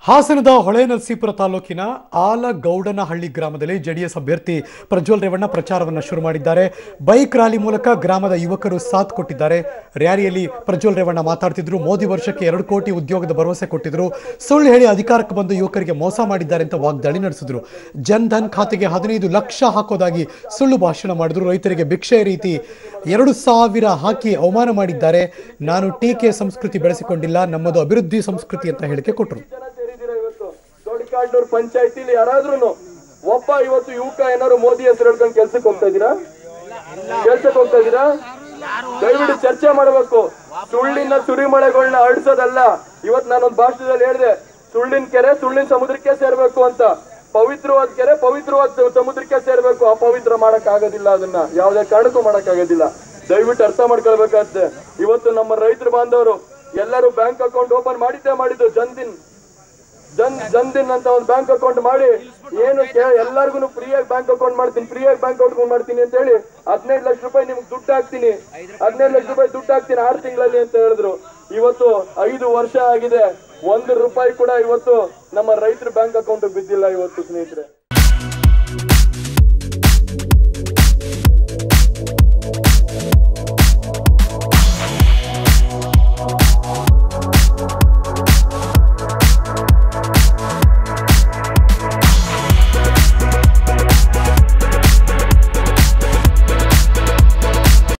ಹಾಸನದ ಹೊಳೆನರಸೀಪುರ ತಾಲೂಕಿನ ಆಲಗೌಡನಹಳ್ಳಿ ಗ್ರಾಮದಲ್ಲಿ ಜೆಡಿಎಸ್ ಅಭ್ಯರ್ಥಿ ಪ್ರಜ್ವಲ್ ರೇವಣ್ಣ ಪ್ರಚಾರವನ್ನು ಶುರು ಮಾಡಿದ್ದಾರೆ. ಬೈಕ್ ರ್ಯಾಲಿ ಮೂಲಕ ಗ್ರಾಮದ ಯುವಕರು ಸಾಥ್ ಕೊಟ್ಟಿದ್ದಾರೆ. ರ್ಯಾಲಿಯಲ್ಲಿ ಪ್ರಜ್ವಲ್ ರೇವಣ್ಣ ಮಾತಾಡ್ತಿದ್ರು. ಮೋದಿ ವರ್ಷಕ್ಕೆ 2 ಕೋಟಿ ಉದ್ಯೋಗದ ಭರವಸೆ ಕೊಟ್ಟಿದ್ರು. ಸುಳ್ಳು ಹೇಳಿ ಅಧಿಕಾರಕ್ಕೆ ಬಂದು ಯುವಕರಿಗೆ ಮೋಸ ಮಾಡಿದ್ದಾರೆ ಅಂತ ವಾಗ್ದಾಳಿ ನಡೆಸಿದ್ರು. ಜನ್ ಧನ್ ಖಾತೆಗೆ 15 ಲಕ್ಷ ಹಾಕೋದಾಗಿ ಸುಳ್ಳು ಭಾಷಣ ಮಾಡಿದ್ರು. ರೈತರಿಗೆ ಭಿಕ್ಷೆ ರೀತಿ 2,000 ಹಾಕಿ ಅವಮಾನ ಮಾಡಿದ್ದಾರೆ. ನಾನು ಟೀಕೆ ಸಂಸ್ಕೃತಿ ಬೆಳೆಸಿಕೊಂಡಿಲ್ಲ, ನಮ್ಮದು ಅಭಿವೃದ್ಧಿ ಸಂಸ್ಕೃತಿ ಅಂತ ಹೇಳಿಕೆ ಕೊಟ್ಟರು. ದೊಡ್ಡಕಾಡ್ನೂರ್ ಪಂಚಾಯತಿಲಿ ಯಾರಾದ್ರೂ ಒಬ್ಬ ಇವತ್ತು ಯುವಕ ಏನಾದ್ರು ಮೋದಿ ಹೆಸರು ಹೇಳ್ಕೊಂಡು ಕೆಲ್ಸಕ್ಕೆ ಹೋಗ್ತಾ ಇದ್ದೀರಾ? ದಯವಿಟ್ಟು ಚರ್ಚೆ ಮಾಡಬೇಕು. ಸುಳ್ಳಿನ ಸುರಿಮಳೆಗಳನ್ನ ಅಳಿಸೋದಲ್ಲ. ಇವತ್ತು ನಾನೊಂದು ಭಾಷಣದಲ್ಲಿ ಹೇಳಿದೆ, ಸುಳ್ಳಿನ ಕೆರೆ ಸುಳ್ಳಿನ ಸಮುದ್ರಕ್ಕೆ ಸೇರ್ಬೇಕು ಅಂತ. ಪವಿತ್ರವಾದ ಕೆರೆ ಪವಿತ್ರವಾದ ಸಮುದ್ರಕ್ಕೆ ಸೇರ್ಬೇಕು. ಅಪವಿತ್ರ ಮಾಡಕ್ ಆಗೋದಿಲ್ಲ, ಅದನ್ನ ಯಾವುದೇ ಕಾರಣಕ್ಕೂ ಮಾಡಕ್ ಆಗೋದಿಲ್ಲ. ದಯವಿಟ್ಟು ಅರ್ಥ ಮಾಡ್ಕೊಳ್ಬೇಕಾಗ್ತದೆ. ಇವತ್ತು ನಮ್ಮ ರೈತರು ಬಾಂಧವರು ಎಲ್ಲರೂ ಬ್ಯಾಂಕ್ ಅಕೌಂಟ್ ಓಪನ್ ಮಾಡಿದ್ದು ಜನ್ದಿನ್ ಅಂತ ಒಂದು ಬ್ಯಾಂಕ್ ಅಕೌಂಟ್ ಮಾಡಿ ಏನು ಎಲ್ಲರಿಗೂ ಫ್ರೀಯಾಗಿ ಬ್ಯಾಂಕ್ ಅಕೌಂಟ್ ಮಾಡ್ತೀನಿ ಅಂತ ಹೇಳಿ 15 ಲಕ್ಷ ರೂಪಾಯಿ ನಿಮ್ಗೆ ದುಡ್ಡು ಹಾಕ್ತೀನಿ 6 ತಿಂಗಳಲ್ಲಿ ಅಂತ ಹೇಳಿದ್ರು. ಇವತ್ತು 5 ವರ್ಷ ಆಗಿದೆ, 1 ರೂಪಾಯಿ ಕೂಡ ಇವತ್ತು ನಮ್ಮ ರೈತರ ಬ್ಯಾಂಕ್ ಅಕೌಂಟ್ ಬಿದ್ದಿಲ್ಲ ಇವತ್ತು ಸ್ನೇಹಿತರೆ.